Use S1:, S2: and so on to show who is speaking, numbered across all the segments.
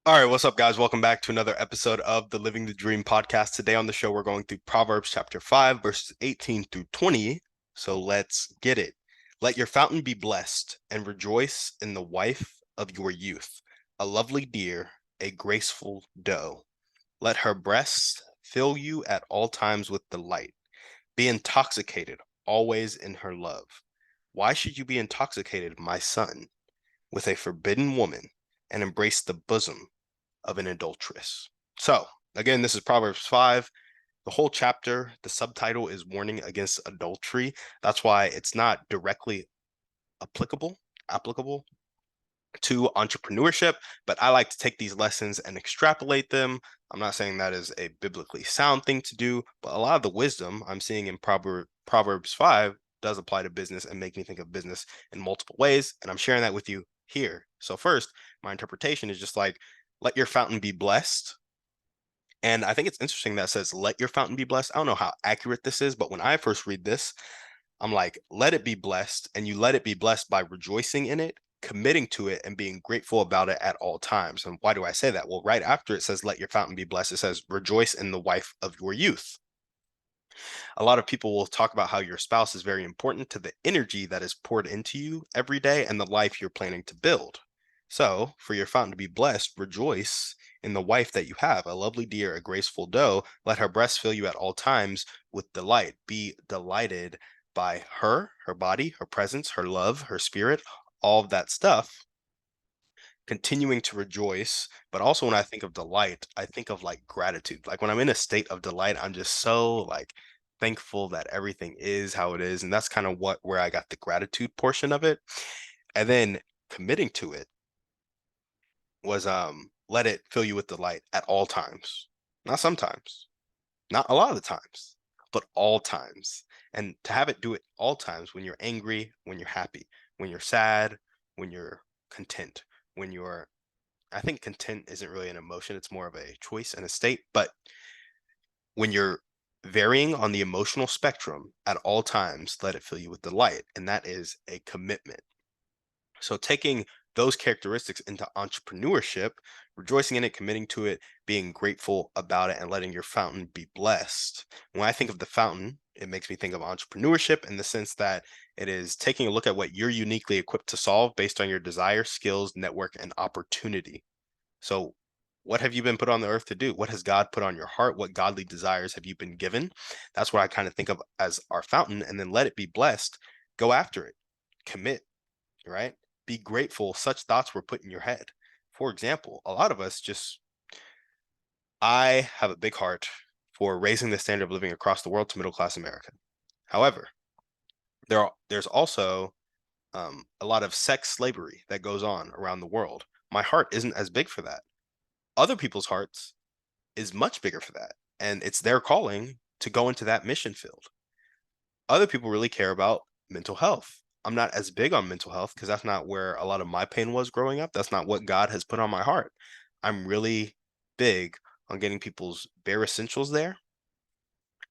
S1: All right, what's up, guys? Welcome back to another episode of the Living the Dream podcast. Today on the show, we're going through Proverbs chapter 5, verses 18 through 20. So let's get it. Let your fountain be blessed and rejoice in the wife of your youth, a lovely deer, a graceful doe. Let her breasts fill you at all times with delight. Be intoxicated always in her love. Why should you be intoxicated, my son, with a forbidden woman and embrace the bosom of an adulteress? So, again, this is Proverbs 5. The whole chapter, the subtitle is warning against adultery. That's why it's not directly applicable to entrepreneurship, but I like to take these lessons and extrapolate them. I'm not saying that is a biblically sound thing to do, but a lot of the wisdom I'm seeing in Proverbs 5 does apply to business and make me think of business in multiple ways. And I'm sharing that with you here. So, first, my interpretation is just like, let your fountain be blessed. And I think it's interesting that it says, let your fountain be blessed. I don't know how accurate this is, but when I first read this, I'm like, let it be blessed. And you let it be blessed by rejoicing in it, committing to it, and being grateful about it at all times. And why do I say that? Well, right after it says, let your fountain be blessed, it says, rejoice in the wife of your youth. A lot of people will talk about how your spouse is very important to the energy that is poured into you every day and the life you're planning to build. So, for your fountain to be blessed, rejoice in the wife that you have, a lovely deer, a graceful doe. Let her breast fill you at all times with delight. Be delighted by her body, her presence, her love, her spirit, all of that stuff, continuing to rejoice. But also, when I think of delight, I think of like gratitude. Like when I'm in a state of delight, I'm just so like thankful that everything is how it is. And that's kind of where I got the gratitude portion of it. And then committing to it was let it fill you with delight at all times. Not sometimes, not a lot of the times, but all times. And to have it do it all times, when you're angry, when you're happy, when you're sad, when you're content, when you're, I think content isn't really an emotion, it's more of a choice and a state. But when you're varying on the emotional spectrum at all times, let it fill you with delight. And that is a commitment. So taking those characteristics into entrepreneurship, rejoicing in it, committing to it, being grateful about it, and letting your fountain be blessed. When I think of the fountain, it makes me think of entrepreneurship in the sense that it is taking a look at what you're uniquely equipped to solve based on your desire, skills, network, and opportunity. So, what have you been put on the earth to do? What has God put on your heart? What godly desires have you been given? That's what I kind of think of as our fountain, and then let it be blessed. Go after it, commit, right? Be grateful such thoughts were put in your head. For example, a lot of us just, I have a big heart for raising the standard of living across the world to middle class America. However, there's also a lot of sex slavery that goes on around the world. My heart isn't as big for that. Other people's hearts is much bigger for that. And it's their calling to go into that mission field. Other people really care about mental health. I'm not as big on mental health because that's not where a lot of my pain was growing up. That's not what God has put on my heart. I'm really big on getting people's bare essentials there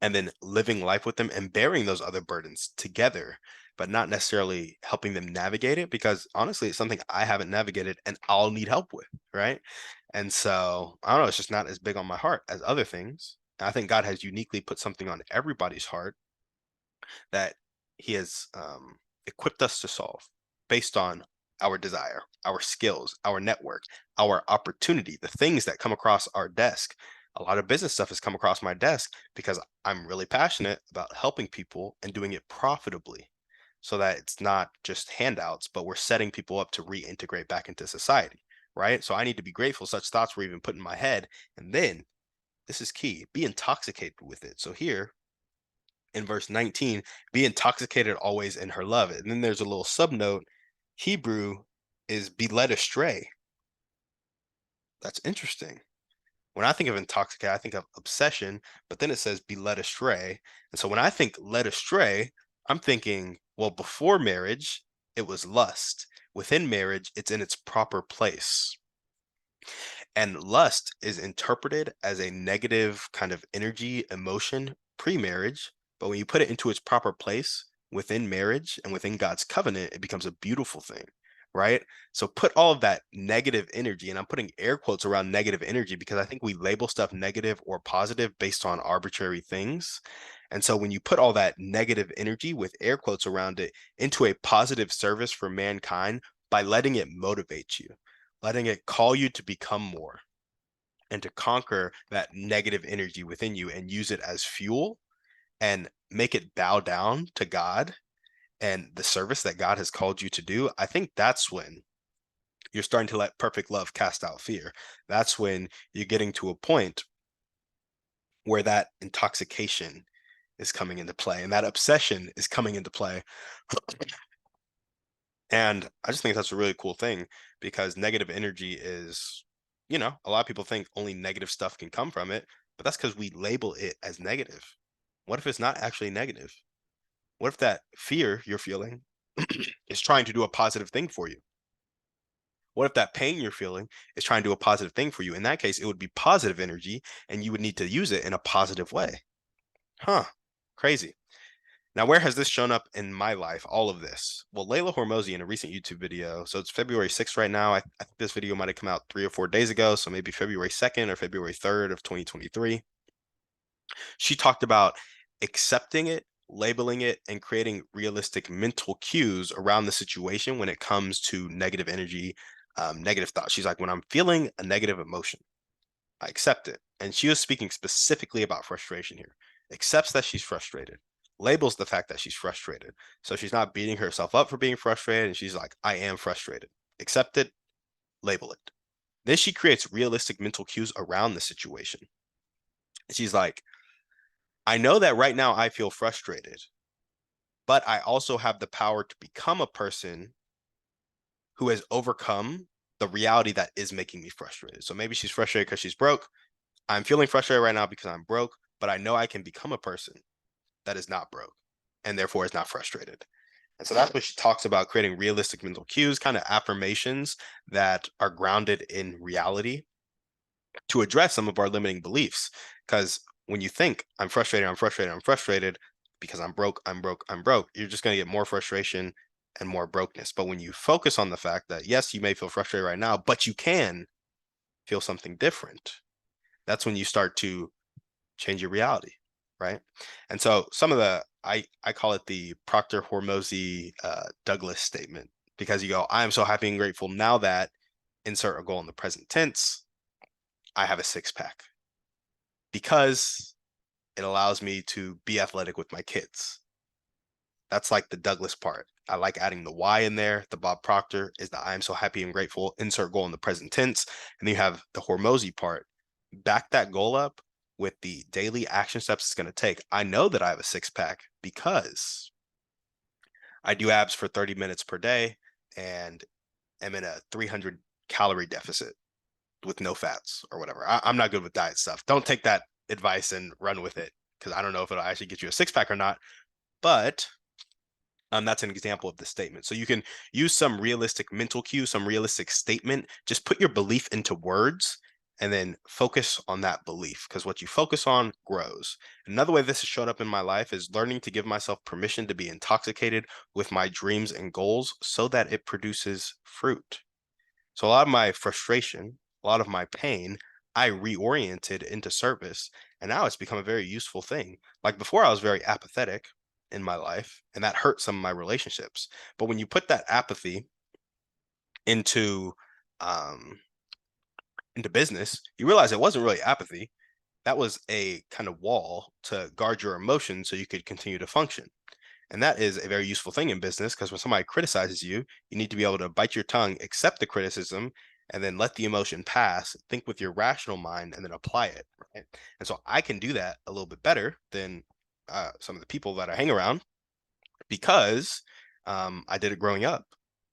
S1: and then living life with them and bearing those other burdens together, but not necessarily helping them navigate it because honestly, it's something I haven't navigated and I'll need help with, right? And so I don't know, it's just not as big on my heart as other things. And I think God has uniquely put something on everybody's heart that He has equipped us to solve based on our desire, our skills, our network, our opportunity, the things that come across our desk. A lot of business stuff has come across my desk because I'm really passionate about helping people and doing it profitably so that it's not just handouts, but we're setting people up to reintegrate back into society, right? So I need to be grateful such thoughts were even put in my head. And then this is key, be intoxicated with it. So here in verse 19, be intoxicated always in her love. And then there's a little subnote. Hebrew is be led astray. That's interesting. When I think of intoxicated, I think of obsession, but then it says be led astray. And so when I think led astray, I'm thinking, well, before marriage, it was lust. Within marriage, it's in its proper place. And lust is interpreted as a negative kind of energy, emotion pre-marriage. But when you put it into its proper place within marriage and within God's covenant, it becomes a beautiful thing, right? So put all of that negative energy, and I'm putting air quotes around negative energy because I think we label stuff negative or positive based on arbitrary things. And so when you put all that negative energy with air quotes around it into a positive service for mankind by letting it motivate you, letting it call you to become more and to conquer that negative energy within you and use it as fuel and make it bow down to God and the service that God has called you to do, I think that's when you're starting to let perfect love cast out fear. That's when you're getting to a point where that intoxication is coming into play and that obsession is coming into play. And I just think that's a really cool thing because negative energy is, a lot of people think only negative stuff can come from it, but that's because we label it as negative. What if it's not actually negative? What if that fear you're feeling is trying to do a positive thing for you? What if that pain you're feeling is trying to do a positive thing for you? In that case, it would be positive energy and you would need to use it in a positive way. Huh. Crazy. Now, where has this shown up in my life? All of this. Well, Leila Hormozi in a recent YouTube video. So it's February 6th right now. I think this video might have come out 3 or 4 days ago. So maybe February 2nd or February 3rd of 2023. She talked about accepting it, labeling it, and creating realistic mental cues around the situation when it comes to negative energy, negative thoughts. She's like, when I'm feeling a negative emotion, I accept it. And she was speaking specifically about frustration here. Accepts that she's frustrated, labels the fact that she's frustrated. So she's not beating herself up for being frustrated. And she's like, I am frustrated. Accept it, label it. Then she creates realistic mental cues around the situation. She's like, I know that right now I feel frustrated, but I also have the power to become a person who has overcome the reality that is making me frustrated. So maybe she's frustrated because she's broke. I'm feeling frustrated right now because I'm broke, but I know I can become a person that is not broke and therefore is not frustrated. And so that's what she talks about, creating realistic mental cues, kind of affirmations that are grounded in reality to address some of our limiting beliefs. Because when you think I'm frustrated, I'm frustrated, I'm frustrated because I'm broke, I'm broke, I'm broke, you're just going to get more frustration and more brokenness. But when you focus on the fact that, yes, you may feel frustrated right now, but you can feel something different, that's when you start to change your reality, right? And so some of I call it the Proctor Hormozi Douglas statement because you go, I am so happy and grateful now that insert a goal in the present tense. I have a six pack because it allows me to be athletic with my kids. That's like the Douglas part. I like adding the Y in there. The Bob Proctor is the I am so happy and grateful, insert goal in the present tense. And then you have the Hormozi part. Back that goal up with the daily action steps it's going to take. I know that I have a six pack because I do abs for 30 minutes per day and am in a 300 calorie deficit with no fats or whatever. I'm not good with diet stuff. Don't take that advice and run with it because I don't know if it'll actually get you a six pack or not. But that's an example of the statement. So you can use some realistic mental cue, some realistic statement. Just put your belief into words and then focus on that belief because what you focus on grows. Another way this has shown up in my life is learning to give myself permission to be intoxicated with my dreams and goals so that it produces fruit. So a lot of my frustration, a lot of my pain, I reoriented into service, and now it's become a very useful thing. Like before, I was very apathetic in my life, and that hurt some of my relationships. But when you put that apathy into um, into business, you realize it wasn't really apathy. That was a kind of wall to guard your emotions so you could continue to function. And that is a very useful thing in business because when somebody criticizes you, you need to be able to bite your tongue, accept the criticism, and then let the emotion pass, think with your rational mind, and then apply it. Right? And so I can do that a little bit better than some of the people that I hang around because I did it growing up,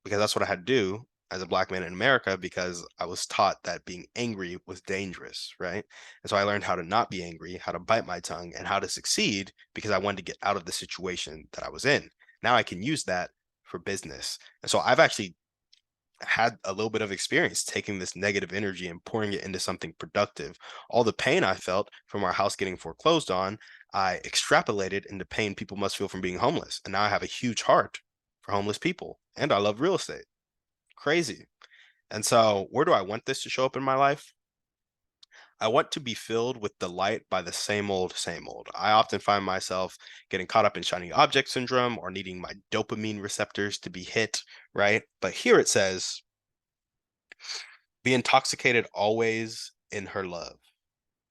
S1: because that's what I had to do as a black man in America because I was taught that being angry was dangerous, right? And so I learned how to not be angry, how to bite my tongue, and how to succeed because I wanted to get out of the situation that I was in. Now I can use that for business. And so I've actually had a little bit of experience taking this negative energy and pouring it into something productive. All the pain I felt from our house getting foreclosed on, I extrapolated into pain people must feel from being homeless. And now I have a huge heart for homeless people and I love real estate. Crazy. And so, where do I want this to show up in my life? I want to be filled with delight by the same old, same old. I often find myself getting caught up in shiny object syndrome or needing my dopamine receptors to be hit, right? But here it says, be intoxicated always in her love.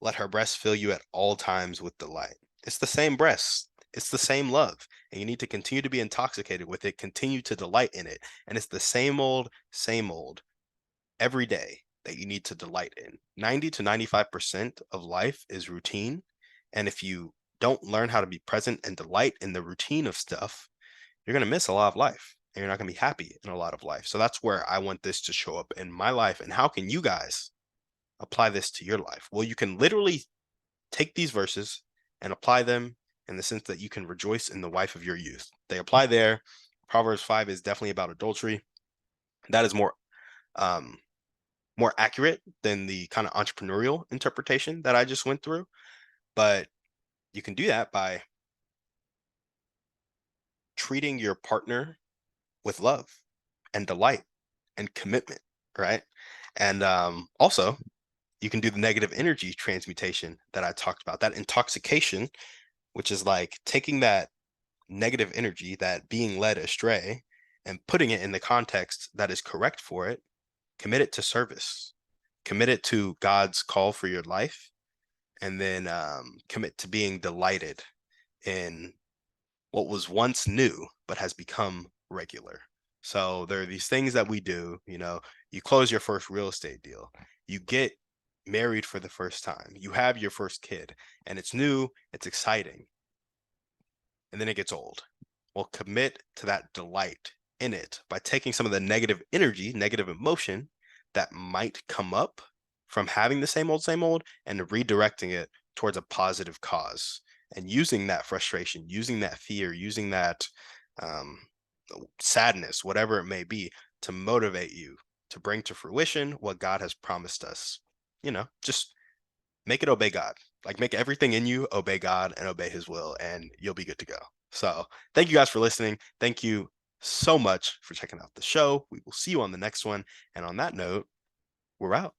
S1: Let her breast fill you at all times with delight. It's the same breast. It's the same love. And you need to continue to be intoxicated with it, continue to delight in it. And it's the same old every day that you need to delight in. 90 to 95% of life is routine. And if you don't learn how to be present and delight in the routine of stuff, you're going to miss a lot of life and you're not going to be happy in a lot of life. So that's where I want this to show up in my life. And how can you guys apply this to your life? Well, you can literally take these verses and apply them in the sense that you can rejoice in the wife of your youth. They apply there. Proverbs 5 is definitely about adultery. That is more accurate than the kind of entrepreneurial interpretation that I just went through. But you can do that by treating your partner with love and delight and commitment, right? And also, you can do the negative energy transmutation that I talked about, that intoxication, which is like taking that negative energy, that being led astray, and putting it in the context that is correct for it, commit it to service, commit it to God's call for your life, and then commit to being delighted in what was once new but has become regular. So there are these things that we do, you close your first real estate deal, you get married for the first time, you have your first kid, and it's new, it's exciting, and then it gets old. Well, commit to that delight in it by taking some of the negative energy, negative emotion that might come up from having the same old, and redirecting it towards a positive cause and using that frustration, using that fear, using that sadness, whatever it may be, to motivate you to bring to fruition what God has promised us. Just make it obey God. Like make everything in you obey God and obey his will, and you'll be good to go. So thank you guys for listening. Thank you so much for checking out the show. We will see you on the next one. And on that note, we're out.